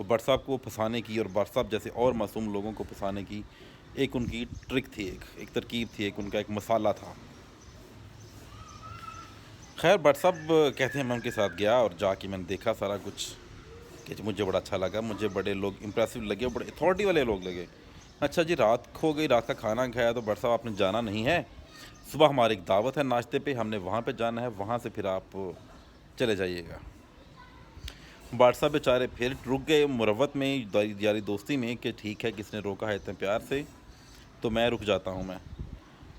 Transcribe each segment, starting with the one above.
اور بٹ صاحب کو پھنسانے کی اور بٹ صاحب جیسے اور معصوم لوگوں کو پھنسانے کی ایک ان کی ٹرک تھی، ایک ترکیب تھی، ایک ان کا ایک مسالہ تھا۔ خیر بٹ صاحب کہتے ہیں میں ان کے ساتھ گیا اور جا کے میں نے دیکھا سارا کچھ کہ مجھے بڑا اچھا لگا، مجھے بڑے لوگ امپریسو لگے اور بڑے اتھارٹی والے لوگ لگے۔ اچھا جی رات ہو گئی، رات کا کھانا کھایا تو بٹ صاحب آپ نے جانا نہیں ہے، صبح ہماری ایک دعوت ہے ناشتے پہ، ہم نے وہاں پہ جانا ہے، وہاں سے پھر آپ چلے جائیے گا۔ بٹ صاحب بیچارے پھر رک گئے مروت میں، یاری دوستی میں کہ ٹھیک ہے کس نے روکا ہے اتنے پیار سے تو میں رک جاتا ہوں۔ میں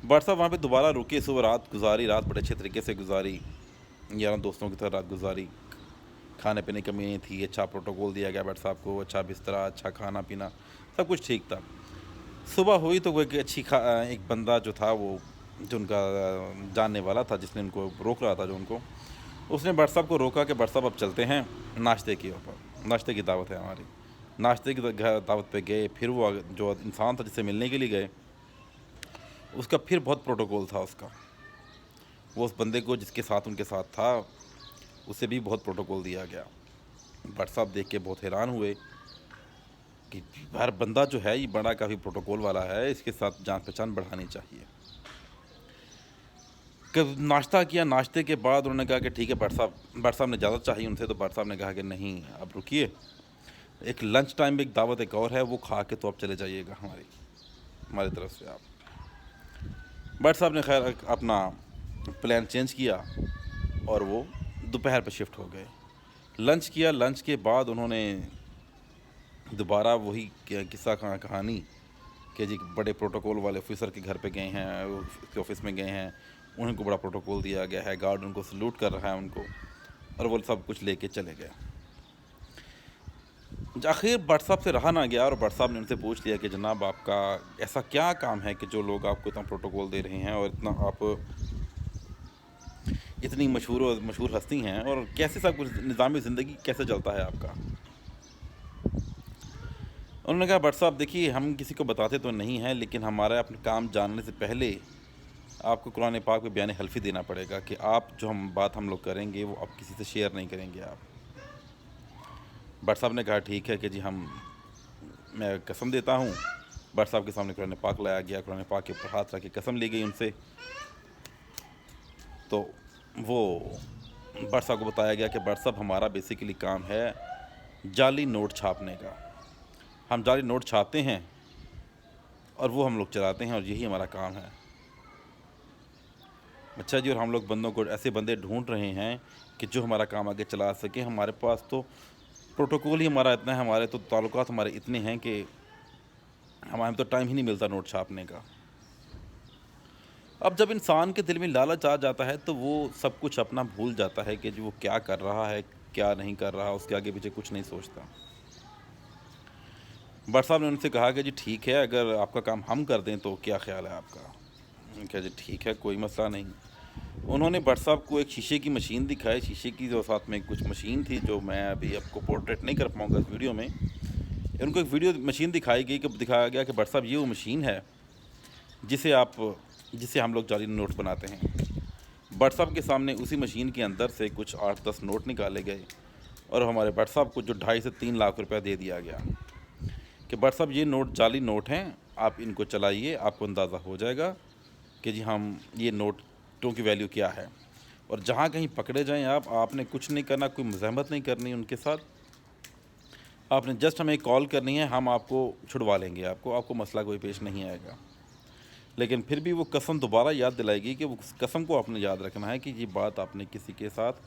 بٹ صاحب وہاں پہ دوبارہ رکے، صبح رات گزاری، رات بڑے اچھے طریقے سے گزاری، یار دوستوں کی طرح رات گزاری، کھانے پینے کی کمی نہیں تھی، اچھا پروٹوکول دیا گیا بٹ صاحب کو، اچھا بستر، اچھا کھانا پینا، سب کچھ ٹھیک تھا۔ صبح ہوئی تو وہ ایک بندہ جو تھا، وہ جو ان کا جاننے والا تھا جس نے ان کو روک رہا تھا، جو ان کو، اس نے بٹ صاحب کو روکا کہ بٹ صاحب اب چلتے ہیں ناشتے کے اوپر، ناشتے کی دعوت ہے ہماری، ناشتے کی دعوت پہ گئے۔ پھر وہ جو انسان تھا جس سے ملنے کے لیے گئے، اس کا پھر بہت پروٹوکول تھا اس کا، وہ اس بندے کو جس کے ساتھ ان کے ساتھ تھا اسے بھی بہت پروٹوکول دیا گیا۔ بٹ صاحب دیکھ کے بہت حیران ہوئے کہ ہر بندہ جو ہے یہ بڑا کافی پروٹوکول والا ہے، اس کے ساتھ جان پہچان بڑھانی چاہیے۔ کہ ناشتہ کیا، ناشتے کے بعد انہوں نے کہا کہ ٹھیک ہے بٹ صاحب نے اجازت چاہی ان سے، تو بٹ صاحب نے کہا کہ نہیں اب رکیے، ایک لنچ ٹائم ایک دعوت ایک اور ہے، وہ کھا کے تو اب چلے جائیے گا ہماری طرف سے آپ۔ بٹ صاحب نے خیر اپنا پلان چینج کیا اور وہ دوپہر پہ شفٹ ہو گئے، لنچ کیا، لنچ کے بعد انہوں نے دوبارہ وہی قصہ کہانی کہ جی بڑے پروٹوکول والے آفیسر کے گھر پہ گئے ہیں، اس کے آفس میں گئے ہیں، انہیں کو بڑا پروٹوکول دیا گیا ہے، گارڈ ان کو سلوٹ کر رہا ہے ان کو، اور وہ سب کچھ لے کے چلے گئے۔ آخر بٹ صاحب سے رہا نہ گیا اور بٹ صاحب نے ان سے پوچھ لیا کہ جناب آپ کا ایسا کیا کام ہے کہ جو لوگ آپ کو اتنا پروٹوکول دے رہے ہیں اور اتنا آپ اتنی مشہور ہستی ہیں، اور کیسے سب کچھ نظام زندگی کیسے چلتا ہے آپ کا؟ انہوں نے کہا بٹ صاحب دیکھیے ہم کسی کو بتاتے تو نہیں ہیں، لیکن ہمارا اپنے کام جاننے سے پہلے آپ کو قرآن پاک میں بیان حلفی دینا پڑے گا کہ آپ جو بات ہم لوگ کریں گے وہ آپ کسی سے شیئر نہیں کریں گے آپ۔ بٹ صاحب نے کہا ٹھیک ہے کہ جی میں قسم دیتا ہوں۔ بٹ صاحب کے سامنے قرآن پاک لایا گیا، قرآن پاک کے اوپر ہاتھ رکھ کے قسم لی گئی ان سے، تو وہ بٹ صاحب کو بتایا گیا کہ بٹ صاحب ہمارا بیسیکلی کام ہے جعلی نوٹ چھاپنے کا، ہم جعلی نوٹ چھاپتے ہیں اور وہ ہم لوگ چلاتے ہیں اور یہی ہمارا کام ہے۔ اچھا جی، اور ہم لوگ بندوں کو ایسے بندے ڈھونڈ رہے ہیں کہ جو ہمارا کام آگے چلا سکے، ہمارے پاس تو پروٹوکول ہی ہمارا اتنا ہے، ہمارے تو تعلقات ہمارے اتنے ہیں کہ ہمیں تو ٹائم ہی نہیں ملتا نوٹ چھاپنے کا۔ اب جب انسان کے دل میں لالچ آ جاتا ہے تو وہ سب کچھ اپنا بھول جاتا ہے کہ جو وہ کیا کر رہا ہے کیا نہیں کر رہا، اس کے آگے پیچھے کچھ نہیں سوچتا۔ بٹ صاحب نے ان سے کہا کہ جی ٹھیک ہے اگر آپ کا کام ہم کر دیں تو کیا خیال ہے آپ کا؟ کہ جی ٹھیک ہے کوئی مسئلہ نہیں۔ انہوں نے بٹ صاحب کو ایک شیشے کی مشین دکھائی، شیشے کی جو ساتھ میں کچھ مشین تھی جو میں ابھی آپ کو پورٹریٹ نہیں کر پاؤں گا اس ویڈیو میں، ان کو ایک ویڈیو مشین دکھائی گئی کہ دکھایا گیا کہ بٹ صاحب یہ وہ مشین ہے جسے ہم لوگ جعلی نوٹ بناتے ہیں۔ بٹ صاحب کے سامنے اسی مشین کے اندر سے کچھ 8-10 نوٹ نکالے گئے اور ہمارے بٹ صاحب کو جو 2.5 سے 3 لاکھ روپے دے دیا گیا کہ بٹ صاحب یہ نوٹ جعلی نوٹ ہیں، آپ ان کو چلائیے، آپ کو اندازہ ہو جائے گا کہ جی ہم یہ نوٹوں کی ویلیو کیا ہے، اور جہاں کہیں پکڑے جائیں آپ نے کچھ نہیں کرنا، کوئی مزاحمت نہیں کرنی ان کے ساتھ، آپ نے جسٹ ہمیں کال کرنی ہے، ہم آپ کو چھڑوا لیں گے، آپ کو مسئلہ کوئی پیش نہیں آئے گا۔ لیکن پھر بھی وہ قسم دوبارہ یاد دلائے گی کہ وہ قسم کو آپ نے یاد رکھنا ہے کہ یہ بات آپ نے کسی کے ساتھ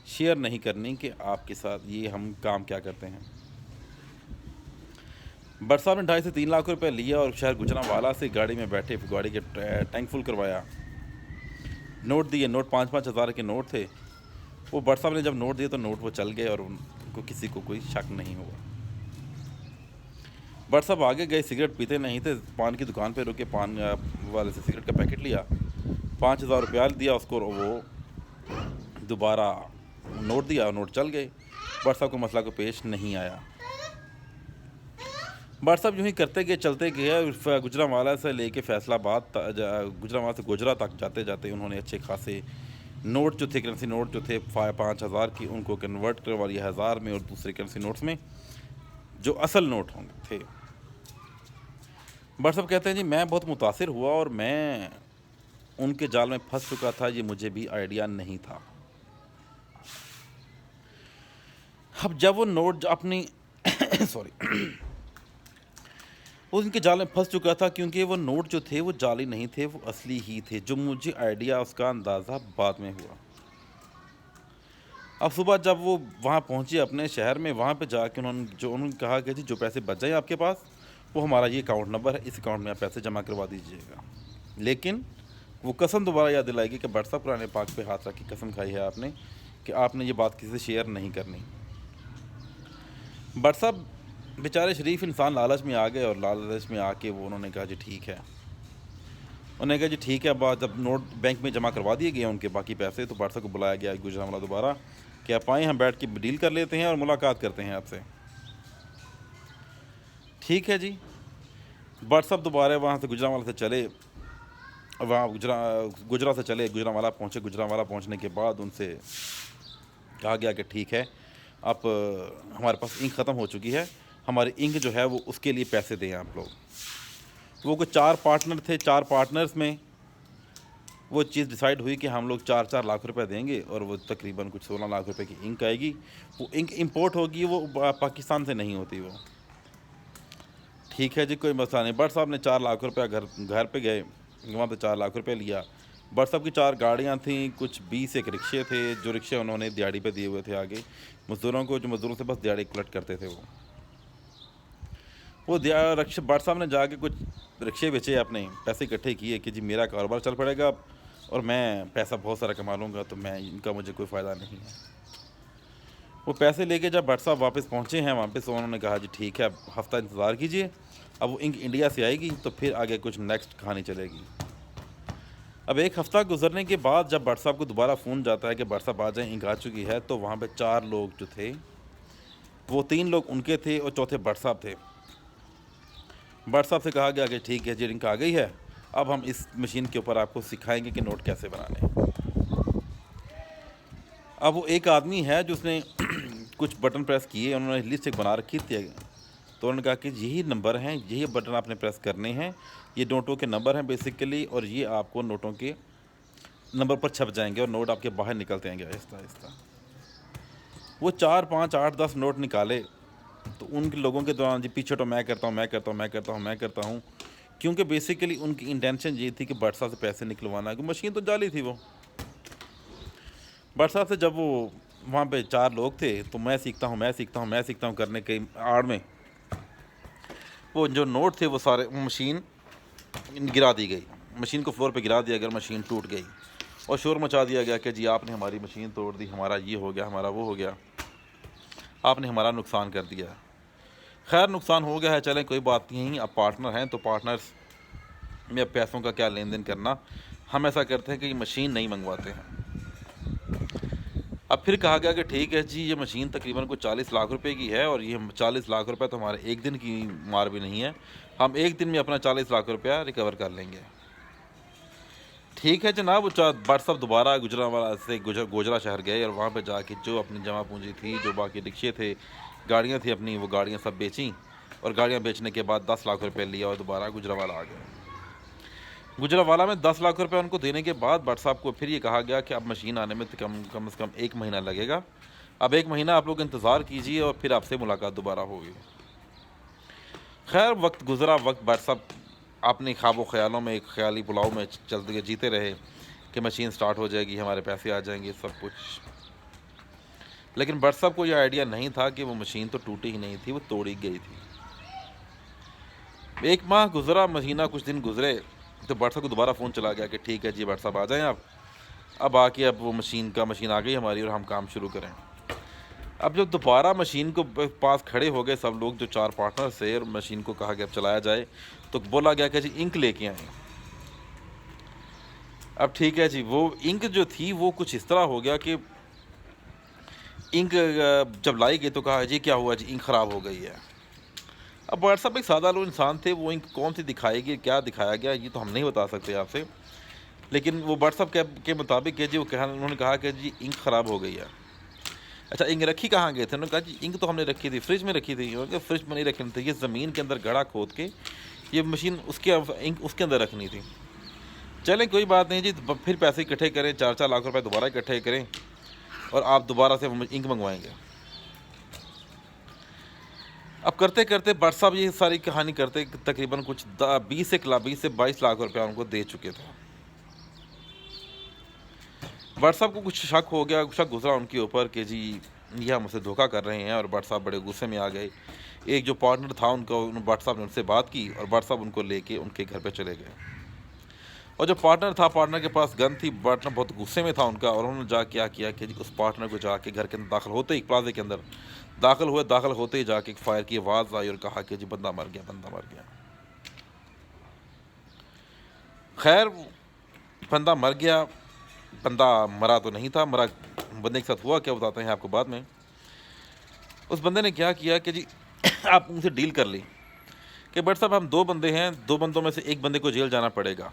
شیئر نہیں کرنی کہ آپ کے ساتھ یہ ہم کام کیا کرتے ہیں۔ بٹ صاحب نے 2.5 سے 3 لاکھ روپے لیا اور شہر گجرانوالہ سے گاڑی میں بیٹھے، گاڑی کے ٹینک فل کروایا، نوٹ دیے، نوٹ 5-5 ہزار کے نوٹ تھے۔ وہ بٹ صاحب نے جب نوٹ دیے تو نوٹ وہ چل گئے اور ان کو کسی کو کوئی شک نہیں ہوا۔ بٹ صاحب آگے گئے، سگریٹ پیتے نہیں تھے، پان کی دکان پہ رکے، پان والے سے سگریٹ کا پیکٹ لیا، 5,000 روپیہ دیا اس کو، وہ دوبارہ نوٹ دیا، نوٹ چل گئے، بٹ صاحب کو مسئلہ کو پیش نہیں آیا۔ بٹ صاحب یوں ہی کرتے گئے، چلتے گئے، گجرانوالہ سے لے کے فیصل آباد، گجرانوالہ سے گوجرا تک جاتے جاتے انہوں نے اچھے خاصے نوٹ جو تھے، کرنسی نوٹ جو تھے 5,000 کی، ان کو کنورٹ کروا لیا 1000 میں اور دوسرے کرنسی نوٹس میں، جو اصل نوٹ ہوں تھے۔ بٹ صاحب کہتے ہیں جی میں بہت متاثر ہوا اور میں ان کے جال میں پھنس چکا تھا، یہ مجھے بھی آئیڈیا نہیں تھا۔ اب جب وہ نوٹ اپنی سوری وہ ان کے جال میں پھنس چکا تھا، کیونکہ وہ نوٹ جو تھے وہ جعلی نہیں تھے، وہ اصلی ہی تھے، جو مجھے آئیڈیا اس کا اندازہ بعد میں ہوا۔ اب صبح جب وہ وہاں پہنچے اپنے شہر میں، وہاں پہ جا کے انہوں نے کہا کہ جی جو پیسے بچ جائیں آپ کے پاس، وہ ہمارا یہ اکاؤنٹ نمبر ہے، اس اکاؤنٹ میں آپ پیسے جمع کروا دیجیے گا۔ لیکن وہ قسم دوبارہ یاد دلائے گی کہ بٹ صاحب قرآن پاک پہ ہاتھ رکھ کے قسم کھائی ہے آپ نے کہ آپ نے یہ بات کسی سے شیئر نہیں کرنی۔ بٹ صاحب بیچارے شریف انسان لالچ میں آ گئے، اور لالچ میں آ کے وہ انہوں نے کہا جی ٹھیک ہے، انہوں نے کہا جی ٹھیک ہے۔ بعد جب نوٹ بینک میں جمع کروا دیے گئے ان کے باقی پیسے، تو بٹ صاحب کو بلایا گیا گجرانوالہ دوبارہ کہ آپ آئیں، ہم بیٹھ کے ڈیل کر لیتے ہیں اور ملاقات کرتے ہیں آپ سے۔ ٹھیک ہے جی، بٹ صاحب دوبارہ وہاں سے گجرانوالہ سے چلے، وہاں گجرا سے چلے، گجرانوالہ پہنچے۔ گجرانوالہ پہنچنے کے بعد ان سے کہا گیا کہ ٹھیک ہے، اب ہمارے پاس انک ختم ہو چکی ہے، ہماری انک جو ہے وہ اس کے لیے پیسے دیں آپ لوگ۔ وہ کوئی 4 پارٹنر تھے، 4 پارٹنرز میں وہ چیز ڈیسائیڈ ہوئی کہ ہم لوگ 4 لاکھ روپے دیں گے، اور وہ تقریباً کچھ 16 لاکھ روپے کی انک آئے گی۔ وہ انک امپورٹ ہوگی، وہ پاکستان سے نہیں ہوتی وہ۔ ٹھیک ہے جی، کوئی مسئلہ نہیں۔ بٹ صاحب نے 4 لاکھ روپیہ گھر پہ گئے، وہاں پہ 4 لاکھ روپے لیا۔ بٹ صاحب کی 4 گاڑیاں تھیں، کچھ 20 ایک رکشے تھے، جو رکشے انہوں نے دیہڑی پہ دیے ہوئے تھے آگے مزدوروں کو، جو مزدوروں سے بس دیہڑی کلیکٹ کرتے تھے۔ وہ رکشے بٹ صاحب نے جا کے کچھ رکشے بیچے، اپنے پیسے اکٹھے کیے کہ جی میرا کاروبار چل پڑے گا اور میں پیسہ بہت سارا کما لوں گا، تو میں ان کا مجھے کوئی فائدہ نہیں ہے۔ وہ پیسے لے کے جب بٹ صاحب واپس پہنچے ہیں واپس، انہوں نے کہا جی ٹھیک ہے، اب ہفتہ انتظار کیجیے، اب وہ انک انڈیا سے آئے گی تو پھر آگے کچھ نیکسٹ کہانی چلے گی۔ اب 1 ہفتہ گزرنے کے بعد جب بٹ صاحب کو دوبارہ فون جاتا ہے کہ بٹ صاحب آ جائیں، انک آ چکی ہے، تو وہاں پہ 4 لوگ جو تھے، وہ 3 لوگ ان کے تھے اور چوتھے بٹ صاحب تھے۔ بٹ صاحب سے کہا گیا کہ ٹھیک ہے جی، انک آ گئی ہے، اب ہم اس مشین کے اوپر آپ کو سکھائیں گے کہ نوٹ کیسے بنانے ہیں۔ اب وہ ایک آدمی ہے جو اس نے کچھ بٹن پریس کیے، انہوں نے لسٹ ایک بنا رکھی تھی، تو انہوں نے کہا کہ یہی نمبر ہیں، یہی بٹن آپ نے پریس کرنے ہیں، یہ نوٹوں کے نمبر ہیں بیسیکلی، اور یہ آپ کو نوٹوں کے نمبر پر چھپ جائیں گے اور نوٹ آپ کے باہر نکلتے ہیں گے آہستہ آہستہ۔ وہ 4 5 8 10 نوٹ نکالے، تو ان کے لوگوں کے دوران جی پیچھے تو میں کرتا ہوں، کیونکہ بیسیکلی ان کی انٹینشن یہ تھی کہ بٹ صاحب سے پیسے نکلوانا، کہ مشین تو جعلی تھی وہ۔ بٹ صاحب سے جب وہ وہاں پہ 4 لوگ تھے، تو میں سیکھتا ہوں کرنے کے آڑ میں وہ جو نوٹ تھے وہ سارے مشین گرا دی گئی، مشین کو فلور پہ گرا دیا گیا، مشین ٹوٹ گئی، اور شور مچا دیا گیا کہ جی آپ نے ہماری مشین توڑ دی، ہمارا یہ ہو گیا، ہمارا وہ ہو گیا، آپ نے ہمارا نقصان کر دیا۔ خیر نقصان ہو گیا ہے، چلیں کوئی بات نہیں، اب پارٹنر ہیں تو پارٹنرز میں اب پیسوں کا کیا لین دین کرنا، ہم ایسا کرتے ہیں کہ یہ مشین نہیں منگواتے ہیں۔ اب پھر کہا گیا کہ ٹھیک ہے جی، یہ مشین تقریباً کوئی 40 لاکھ روپے کی ہے، اور یہ 40 لاکھ روپے تو ہمارے ایک دن کی مار بھی نہیں ہے، ہم ایک دن میں اپنا 40 لاکھ روپیہ ریکور کر لیں گے۔ ٹھیک ہے جناب، بٹ صاحب دوبارہ گجرانوالہ سے گوجرا شہر گئے، اور وہاں پہ جا کے جو اپنی جمع پونجی تھی، جو باقی رکشے تھے، گاڑیاں تھیں اپنی، وہ گاڑیاں سب بیچیں، اور گاڑیاں بیچنے کے بعد 10 لاکھ روپے لیا اور دوبارہ گجرانوالہ آ گئے۔ گجرانوالہ میں 10 لاکھ روپے ان کو دینے کے بعد بٹ صاحب کو پھر یہ کہا گیا کہ اب مشین آنے میں کم از کم 1 مہینہ لگے گا، اب 1 مہینہ آپ لوگ انتظار کیجیے اور پھر آپ سے ملاقات دوبارہ ہوگی۔ خیر وقت گزرا، بٹ صاحب اپنے خواب و خیالوں میں، ایک خیالی پلاؤ میں چلتے جیتے رہے کہ مشین سٹارٹ ہو جائے گی، ہمارے پیسے آ جائیں گے، سب کچھ۔ لیکن بٹ صاحب کو یہ آئیڈیا نہیں تھا کہ وہ مشین تو ٹوٹی ہی نہیں تھی، وہ توڑی گئی تھی۔ 1 ماہ گزرا، مہینہ کچھ دن گزرے، تو بٹ صاحب کو دوبارہ فون چلا گیا کہ ٹھیک ہے جی بٹ صاحب آ جائیں آپ، اب آ کے اب وہ مشین آ گئی ہماری، اور ہم کام شروع کریں۔ اب جب دوبارہ مشین کو پاس کھڑے ہو گئے سب لوگ جو 4 پارٹنر تھے، اور مشین کو کہا کہ اب چلایا جائے، تو بولا گیا کہ جی انک لے کے آئیں۔ اب ٹھیک ہے جی، وہ انک جو تھی وہ کچھ اس طرح ہو گیا کہ انک جب لائی گئی تو کہا جی کیا ہوا، جی انک خراب ہو گئی ہے۔ اب بٹ صاحب ایک سادہ لو انسان تھے، وہ انک کون سی دکھائے گی، کیا دکھایا گیا، یہ تو ہم نہیں بتا سکتے آپ سے، لیکن وہ بٹ صاحب کے مطابق کہ جی انہوں نے کہا کہ جی انک خراب ہو گئی ہے۔ اچھا انک رکھی کہاں گئے تھے؟ انہوں نے کہا جی انک تو ہم نے رکھی تھی فریج میں رکھی تھی. انہوں نے کہا فریج میں نہیں رکھنی تھی, یہ زمین کے اندر گڑھا کھود کے یہ مشین اس کے انک اس کے اندر رکھنی تھی. چلیں کوئی بات نہیں جی, پھر پیسے اکٹھے کریں, 4 لاکھ روپے دوبارہ اکٹھے کریں اور آپ دوبارہ سے انک منگوائیں گے. اب کرتے کرتے بٹ صاحب یہ ساری کہانی کرتے تقریباً کچھ 20 سے 22 لاکھ روپیہ ان کو دے چکے تھے. بٹ صاحب کو کچھ شک ہو گیا, شک گزرا ان کے اوپر کہ جی یہ ہم اسے دھوکہ کر رہے ہیں, اور بٹ صاحب بڑے غصے میں آ گئے. ایک جو پارٹنر تھا ان کا, بٹ صاحب نے ان سے بات کی اور بٹ صاحب ان کو لے کے ان کے گھر پہ چلے گئے. اور جو پارٹنر تھا, پارٹنر کے پاس گن تھی, پارٹنر بہت غصے میں تھا ان کا, اور انہوں نے جا کیا کہ جی اس پارٹنر کو جا کے گھر کے اندر داخل ہوتے ہی, پلازے کے اندر داخل ہوتے ہی جا کے ایک فائر کی آواز آئی اور کہا کہ جی بندہ مر گیا. خیر بندہ مر گیا. بندہ مرا تو نہیں تھا, بندے کے ساتھ ہوا کیا بتاتے ہیں آپ کو بعد میں. اس بندے نے کیا کیا کہ جی آپ ان سے ڈیل کر لی کہ بٹ صاحب ہم 2 بندے ہیں, 2 بندوں میں سے ایک بندے کو جیل جانا پڑے گا.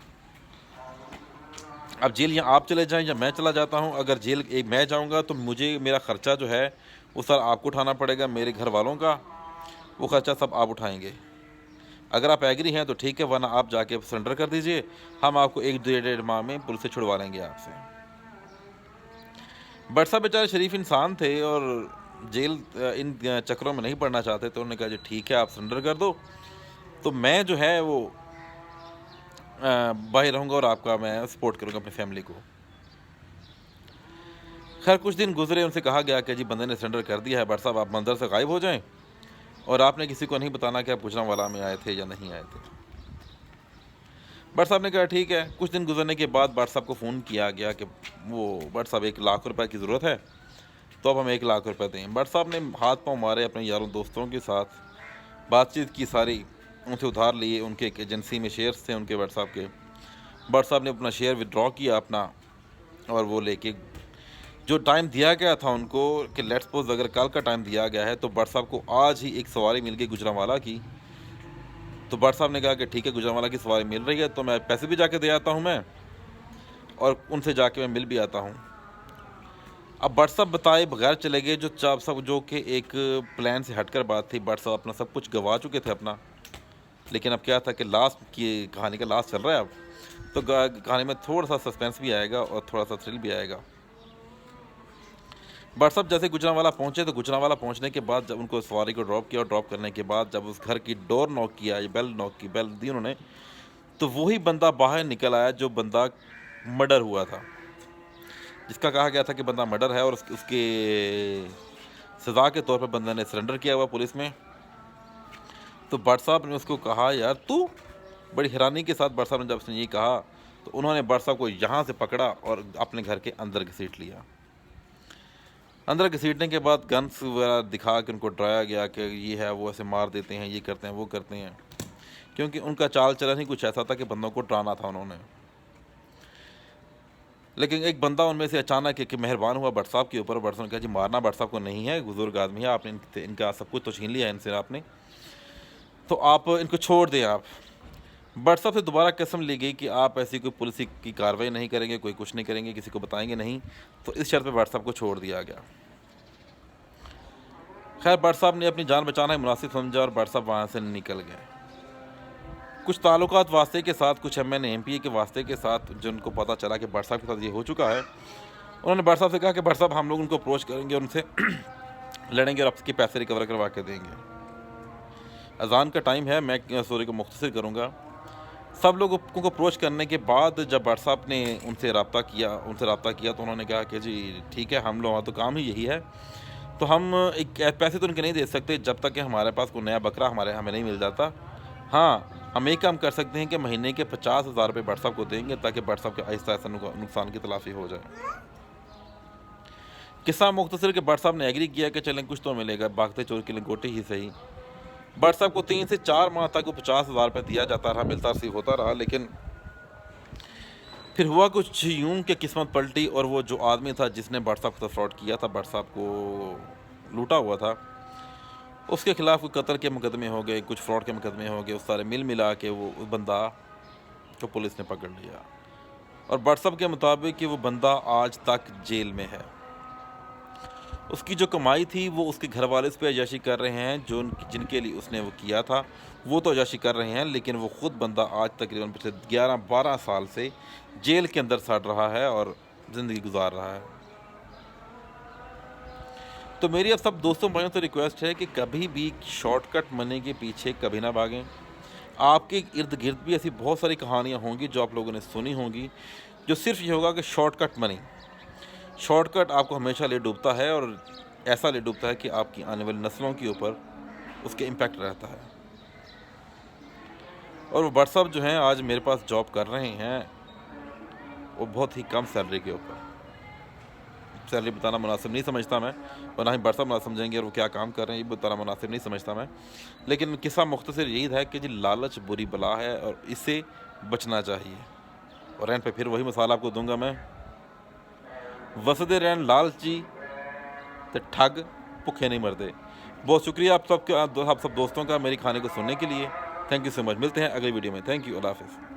اب جیل یا آپ چلے جائیں یا میں چلا جاتا ہوں. اگر جیل میں جاؤں گا تو مجھے میرا خرچہ جو ہے وہ سر آپ کو اٹھانا پڑے گا, میرے گھر والوں کا وہ خرچہ سب آپ اٹھائیں گے. اگر آپ ایگری ہیں تو ٹھیک ہے, ورنہ آپ جا کے سرنڈر کر دیجئے, ہم آپ کو 1-1.5 ماہ میں پولیس سے چھڑوا لیں گے آپ سے. بٹ صاحب بیچارے شریف انسان تھے اور جیل ان چکروں میں نہیں پڑنا چاہتے, تو انہوں نے کہا جی ٹھیک ہے آپ سرنڈر کر دو, تو میں جو ہے وہ باہر رہوں گا اور آپ کا میں سپورٹ کروں گا اپنی فیملی کو. خیر کچھ دن گزرے, ان سے کہا گیا کہ جی بندے نے سرنڈر کر دیا ہے, بٹ صاحب آپ منظر سے غائب ہو جائیں اور آپ نے کسی کو نہیں بتانا کہ آپ گجرانوالہ میں آئے تھے یا نہیں آئے تھے. بٹ صاحب نے کہا ٹھیک ہے. کچھ دن گزرنے کے بعد بٹ صاحب کو فون کیا گیا کہ وہ بٹ صاحب 1 لاکھ روپے کی ضرورت ہے, تو اب ہم 1 لاکھ روپے دیں. بٹ صاحب نے ہاتھ پاؤں مارے, اپنے یاروں دوستوں کے ساتھ بات چیت کی, ساری ان سے ادھار لیے. ان کے ایک ایجنسی میں شیئرز تھے ان کے بٹ صاحب کے. بٹ صاحب نے اپنا شیئر ودرا کیا اپنا, اور وہ لے کے جو ٹائم دیا گیا تھا ان کو کہ لیٹس سپوز اگر کل کا ٹائم دیا گیا ہے تو بٹ صاحب کو آج ہی ایک سواری مل گئی گجرانوالہ کی. تو بٹ صاحب نے کہا کہ ٹھیک ہے گجرانوالہ کی سواری مل رہی ہے تو میں پیسے بھی جا کے دے آتا ہوں میں, اور ان سے جا کے میں مل بھی آتا ہوں. اب بٹ صاحب بتائے بغیر چلے گئے, جو کہ ایک پلان سے ہٹ کر بات تھی. بٹ صاحب اپنا سب کچھ گوا چکے تھے اپنا, لیکن اب کیا تھا کہ لاسٹ کی کہانی کا لاسٹ چل رہا ہے اب, تو کہانی میں تھوڑا سا سسپینس بھی آئے گا اور تھوڑا سا تھرل بھی آئے گا. بٹ صاحب جیسے گجرانوالہ پہنچے, تو گجرانوالہ پہنچنے کے بعد جب ان کو سواری کو ڈراپ کیا, اور ڈراپ کرنے کے بعد جب اس گھر کی ڈور نوک کیا, بیل دی انہوں نے, تو وہی بندہ باہر نکل آیا جو بندہ مرڈر ہوا تھا, جس کا کہا گیا تھا کہ بندہ مرڈر ہے, اور اس کے سزا کے طور پہ بندہ نے سرنڈر کیا ہوا پولیس میں. تو بٹ صاحب نے اس کو کہا یار تو, بڑی حیرانی کے ساتھ بٹ صاحب نے جب اس نے یہ کہا تو انہوں نے بٹ صاحب کو یہاں سے پکڑا اور اپنے گھر کے اندر گھسیٹ لیا. اندر گھسیٹنے کے بعد گنس وغیرہ دکھا کے ان کو ڈرایا گیا کہ یہ ہے وہ ایسے مار دیتے ہیں, یہ کرتے ہیں وہ کرتے ہیں, کیونکہ ان کا چال چلن ہی کچھ ایسا تھا کہ بندوں کو ڈرانا تھا انہوں نے. لیکن ایک بندہ ان میں سے اچانک کہ مہربان ہوا بٹ صاحب کے اوپر. بٹ صاحب نے کہا جی مارنا بٹ صاحب کو نہیں ہے, بزرگ آدمی ہے, آپ نے ان کا سب کچھ تو چھین لیا ہے ان سے آپ نے, تو آپ ان کو چھوڑ دیں. آپ بٹ صاحب سے دوبارہ قسم لی گئی کہ آپ ایسی کوئی پولیس کی کارروائی نہیں کریں گے, کوئی کچھ نہیں کریں گے, کسی کو بتائیں گے نہیں. تو اس شرط پہ بٹ صاحب کو چھوڑ دیا گیا. خیر بٹ صاحب نے اپنی جان بچانا ہی مناسب سمجھا اور بٹ صاحب وہاں سے نکل گئے. کچھ تعلقات واسطے کے ساتھ, کچھ M N A M P A کے واسطے کے ساتھ, جن کو پتہ چلا کہ بٹ صاحب کے ساتھ یہ ہو چکا ہے, انہوں نے بٹ صاحب سے کہا کہ بٹ صاحب ہم لوگ ان کو اپروچ کریں گے, ان سے لڑیں گے اور آپ کے پیسے ریکور کروا کے دیں گے. اذان کا ٹائم ہے, میں سوری کو مختصر کروں گا. سب لوگوں کو اپروچ کرنے کے بعد جب بٹ صاحب نے ان سے رابطہ کیا تو انہوں نے کہا کہ جی ٹھیک ہے, ہم لوگوں تو کام ہی یہی ہے, تو ہم ایک پیسے تو ان کے نہیں دے سکتے جب تک کہ ہمارے پاس کوئی نیا بکرا ہمیں نہیں مل جاتا. ہاں ہم ایک کام کر سکتے ہیں کہ مہینے کے 50,000 روپے بٹ صاحب کو دیں گے, تاکہ بٹ صاحب کے آہستہ آہستہ نقصان کی تلافی ہو جائے. قصہ مختصر کہ بٹ صاحب نے ایگری کیا کہ چلیں کچھ تو ملے گا, بھاگتے چور کے لنگوٹے ہی صحیح. بٹ صاحب کو 3 سے 4 ماہ تک وہ 50,000 روپے دیا جاتا رہا, ملتا سی ہوتا رہا. لیکن پھر ہوا کچھ یوں کہ قسمت پلٹی, اور وہ جو آدمی تھا جس نے بٹ صاحب کو فراڈ کیا تھا, بٹ صاحب کو لوٹا ہوا تھا, اس کے خلاف کوئی قتل کے مقدمے ہو گئے, کچھ فراڈ کے مقدمے ہو گئے. اس سارے ملا کے وہ بندہ کو پولیس نے پکڑ لیا, اور بٹ صاحب کے مطابق کہ وہ بندہ آج تک جیل میں ہے. اس کی جو کمائی تھی وہ اس کے گھر والے اس پہ عیاشی کر رہے ہیں، جو جن کے لیے اس نے وہ کیا تھا وہ تو عیاشی کر رہے ہیں، لیکن وہ خود بندہ آج تقریباً پچھلے 11-12 سال سے جیل کے اندر سڑ رہا ہے اور زندگی گزار رہا ہے۔ تو میری اب سب دوستوں بھائیوں سے ریکویسٹ ہے کہ کبھی بھی شارٹ کٹ منی کے پیچھے کبھی نہ بھاگیں۔ آپ کے ارد گرد بھی ایسی بہت ساری کہانیاں ہوں گی جو آپ لوگوں نے سنی ہوں گی، جو صرف یہ ہوگا کہ شارٹ کٹ منی، شارٹ کٹ آپ کو ہمیشہ لے ڈوبتا ہے، اور ایسا لے ڈوبتا ہے کہ آپ کی آنے والی نسلوں کے اوپر اس کے امپیکٹ رہتا ہے۔ اور وہ بٹ صاحب جو ہیں آج میرے پاس جاب کر رہے ہیں، وہ بہت ہی کم سیلری کے اوپر، سیلری بتانا مناسب نہیں سمجھتا میں، اور نہ ہی بٹ صاحب مناسب سمجھیں گے، اور وہ کیا کام کر رہے ہیں یہ بتانا مناسب نہیں سمجھتا میں، لیکن قصہ مختصر یہی ہے کہ جی لالچ بری بلا ہے اور اس سے بچنا چاہیے۔ اور اینڈ پہ پھر وہی مثال آپ کو دوں گا میں، وسدے رہن لالچی تے ٹھگ بھوکے نہیں مرتے۔ بہت شکریہ آپ سب دوستوں کا میری کھانے کو سننے کے لیے، تھینک یو سو مچ، ملتے ہیں اگلی ویڈیو میں، تھینک یو، اللہ حافظ۔